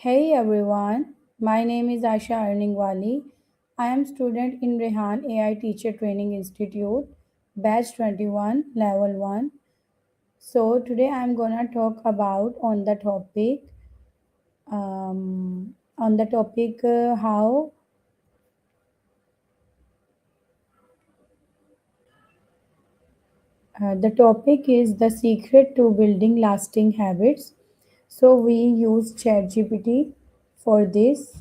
Hey everyone, my name is Aisha Earningwali. I am student in Rehan AI Teacher Training Institute, Batch 21, Level 1. So today I am gonna talk about on the topic how the topic is the secret to building lasting habits. So we use ChatGPT for this.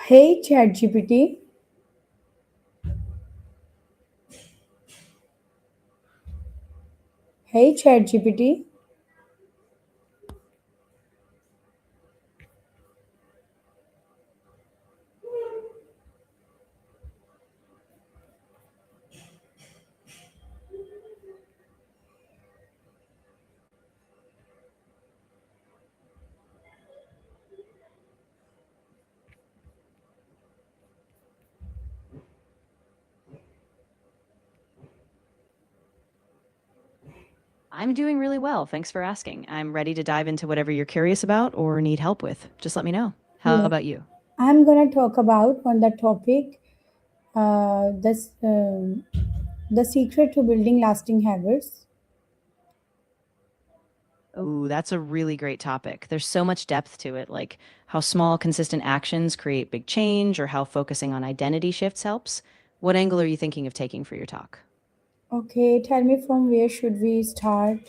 Hey ChatGPT, hey ChatGPT. I'm doing really well. Thanks for asking. I'm ready to dive into whatever you're curious about or need help with. Just let me know. How Yes. about you? I'm gonna talk about on the topic this the secret to building lasting habits. Oh, that's a really great topic. There's so much depth to it, like how small, consistent actions create big change or how focusing on identity shifts helps. What angle are you thinking of taking for your talk? Okay, tell me from where should we start?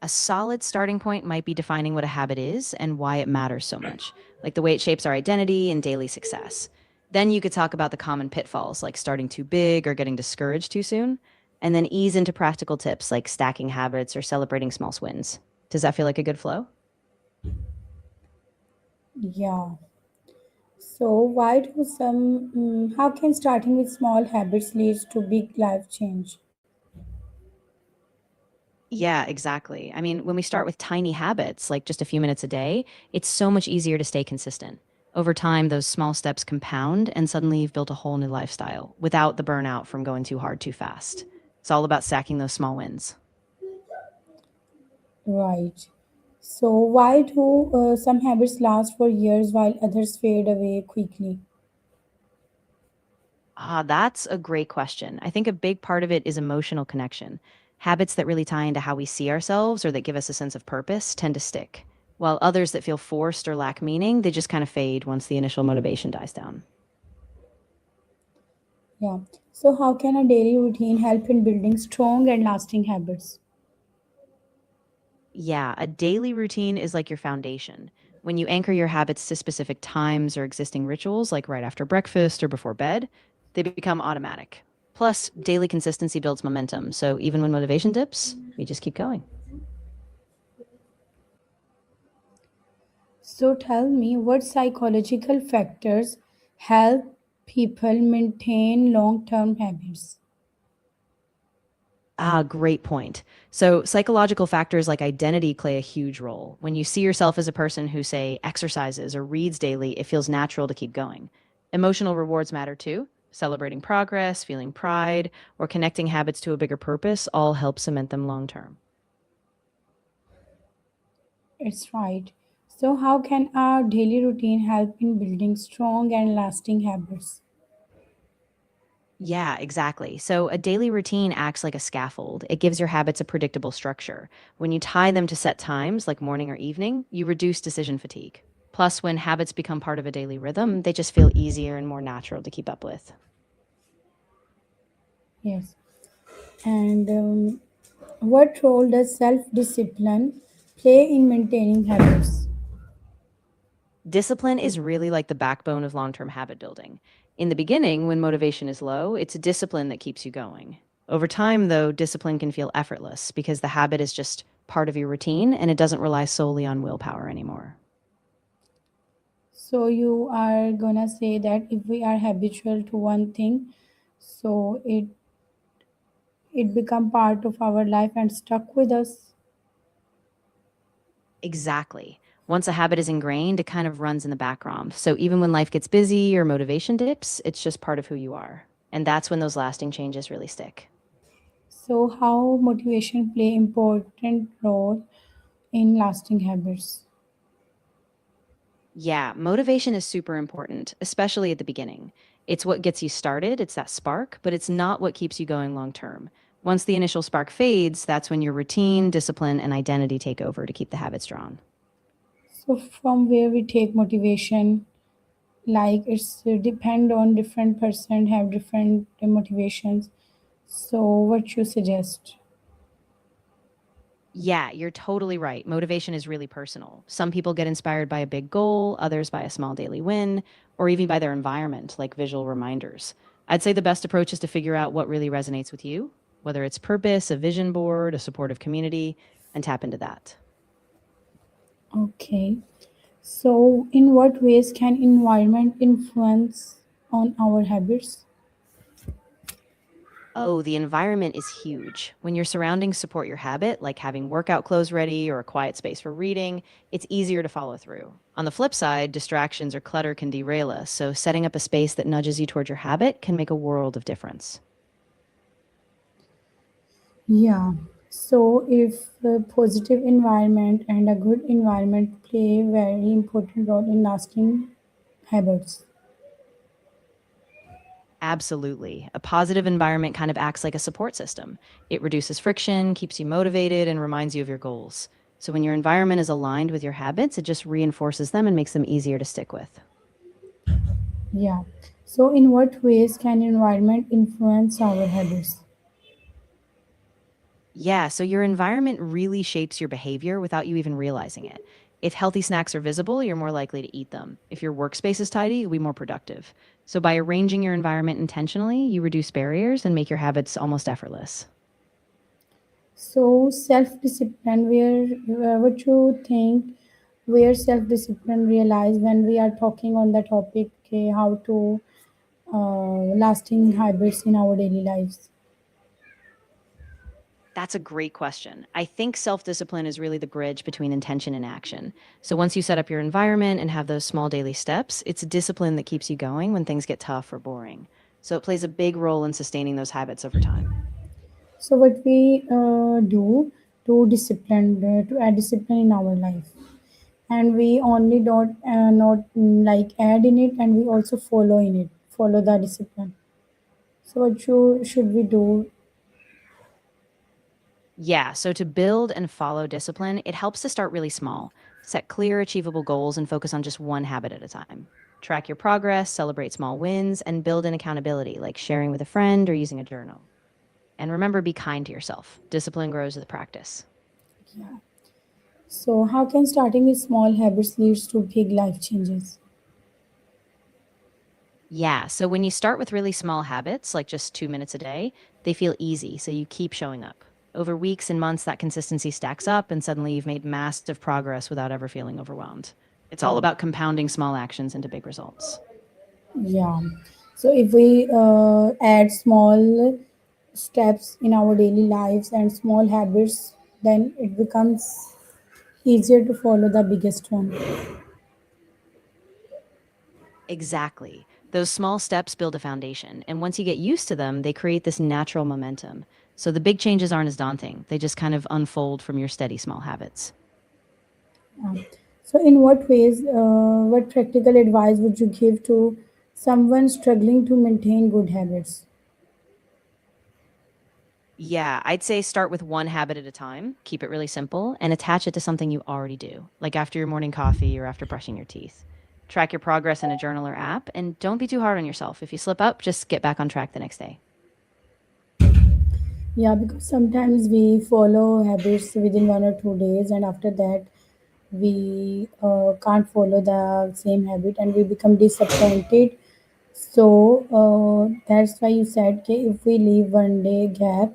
A solid starting point might be defining what a habit is and why it matters so much, like the way it shapes our identity and daily success. Then you could talk about the common pitfalls, like starting too big or getting discouraged too soon, and then ease into practical tips like stacking habits or celebrating small wins. Does that feel like a good flow? Yeah. So why do how can starting with small habits leads to big life change? Yeah, exactly. I mean, when we start with tiny habits, like just a few minutes a day, it's so much easier to stay consistent. Over time, those small steps compound, and suddenly you've built a whole new lifestyle without the burnout from going too hard too fast. It's all about stacking those small wins. Right. So why do some habits last for years while others fade away quickly? That's a great question. I think a big part of it is emotional connection. Habits that really tie into how we see ourselves or that give us a sense of purpose tend to stick, while others that feel forced or lack meaning, they just kind of fade once the initial motivation dies down. Yeah. So how can a daily routine help in building strong and lasting habits? Yeah, a daily routine is like your foundation. When you anchor your habits to specific times or existing rituals, like right after breakfast or before bed, they become automatic. Plus, daily consistency builds momentum. So even when motivation dips, we just keep going. So tell me what psychological factors help people maintain long-term habits? Great point. So, psychological factors like identity play a huge role. When you see yourself as a person who, say, exercises or reads daily, it feels natural to keep going. Emotional rewards matter too. Celebrating progress, feeling pride, or connecting habits to a bigger purpose all help cement them long term. It's right. So how can our daily routine help in building strong and lasting habits? Yeah, exactly. So a daily routine acts like a scaffold. It gives your habits a predictable structure. When you tie them to set times, like morning or evening, you reduce decision fatigue. Plus, when habits become part of a daily rhythm, they just feel easier and more natural to keep up with. Yes. And what role does self-discipline play in maintaining habits? Discipline is really like the backbone of long term habit building. In the beginning, when motivation is low, it's a discipline that keeps you going. Over time, though, discipline can feel effortless because the habit is just part of your routine and it doesn't rely solely on willpower anymore. So you are gonna say that if we are habitual to one thing, so it become part of our life and stuck with us. Exactly. Once a habit is ingrained, it kind of runs in the background. So even when life gets busy or motivation dips, it's just part of who you are. And that's when those lasting changes really stick. So, how motivation play important role in lasting habits? Yeah, motivation is super important, especially at the beginning. It's what gets you started, it's that spark, but it's not what keeps you going long term. Once the initial spark fades, that's when your routine, discipline, and identity take over to keep the habit strong. So, from where we take motivation, like it's depend on different person have different motivations. So, what you suggest? Yeah, you're totally right. Motivation is really personal. Some people get inspired by a big goal, others by a small daily win, or even by their environment, like visual reminders. I'd say the best approach is to figure out what really resonates with you, whether it's purpose, a vision board, a supportive community, and tap into that. Okay. So, in what ways can environment influence on our habits? Oh, the environment is huge. When your surroundings support your habit, like having workout clothes ready or a quiet space for reading, it's easier to follow through. On the flip side, distractions or clutter can derail us, so setting up a space that nudges you toward your habit can make a world of difference. Yeah. So, if a positive environment and a good environment play a very important role in lasting habits. Absolutely. A positive environment kind of acts like a support system. It reduces friction, keeps you motivated, and reminds you of your goals. So when your environment is aligned with your habits, it just reinforces them and makes them easier to stick with. Yeah. So, in what ways can environment influence our habits? Yeah, so your environment really shapes your behavior without you even realizing it. If healthy snacks are visible, you're more likely to eat them. If your workspace is tidy, you'll be more productive. So by arranging your environment intentionally, you reduce barriers and make your habits almost effortless. So, self discipline, what you think, where self discipline realize when we are talking on the topic, okay, how to lasting habits in our daily lives? That's a great question. I think self discipline is really the bridge between intention and action. So once you set up your environment and have those small daily steps, it's a discipline that keeps you going when things get tough or boring. So it plays a big role in sustaining those habits over time. So, what we do to add discipline in our life, and we only don't not like add in it, and we also follow in it, follow the discipline. So, what should we do? Yeah, so to build and follow discipline, it helps to start really small. Set clear, achievable goals and focus on just one habit at a time. Track your progress, celebrate small wins, and build in accountability, like sharing with a friend or using a journal. And remember, be kind to yourself. Discipline grows with practice. Yeah. So, how can starting with small habits leads to big life changes? Yeah, so when you start with really small habits, like just 2 minutes a day, they feel easy, so you keep showing up. Over weeks and months, that consistency stacks up, and suddenly you've made massive progress without ever feeling overwhelmed. It's all about compounding small actions into big results. Yeah. So if we add small steps in our daily lives and small habits, then it becomes easier to follow the biggest one. Exactly. Those small steps build a foundation, and once you get used to them, they create this natural momentum. So the big changes aren't as daunting, they just kind of unfold from your steady small habits. Yeah. So, in what ways, what practical advice would you give to someone struggling to maintain good habits? Yeah, I'd say start with one habit at a time, keep it really simple, and attach it to something you already do, like after your morning coffee or after brushing your teeth. Track your progress in a journal or app, and don't be too hard on yourself. If you slip up, just get back on track the next day. Yeah, because sometimes we follow habits within 1 or 2 days, and after that, we can't follow the same habit and we become disappointed. So that's why you said okay, if we leave 1 day gap,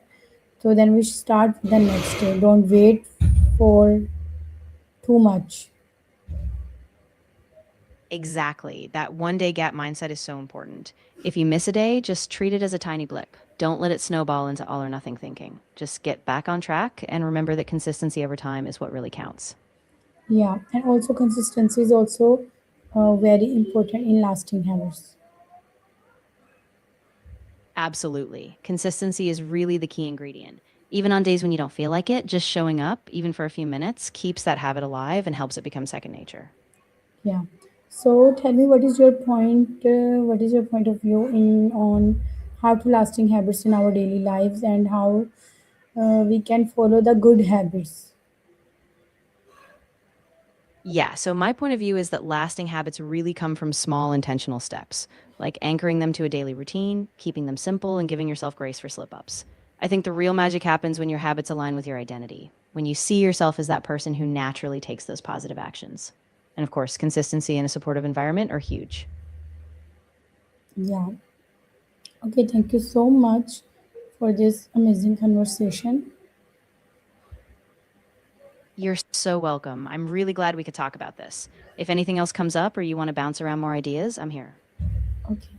so then we start the next day. Don't wait for too much. Exactly. That 1 day gap mindset is so important. If you miss a day, just treat it as a tiny blip. Don't let it snowball into all or nothing thinking. Just get back on track and remember that consistency over time is what really counts. Yeah, and also consistency is also very important in lasting habits. Absolutely. Consistency is really the key ingredient. Even on days when you don't feel like it, just showing up, even for a few minutes, keeps that habit alive and helps it become second nature. Yeah. So tell me, what is your point? What is your point of view in on how to lasting habits in our daily lives, and how we can follow the good habits? Yeah, so my point of view is that lasting habits really come from small intentional steps, like anchoring them to a daily routine, keeping them simple, and giving yourself grace for slip ups. I think the real magic happens when your habits align with your identity, when you see yourself as that person who naturally takes those positive actions. And of course, consistency in a supportive environment are huge. Yeah. Okay. Thank you so much for this amazing conversation. You're so welcome. I'm really glad we could talk about this. If anything else comes up or you want to bounce around more ideas, I'm here. Okay.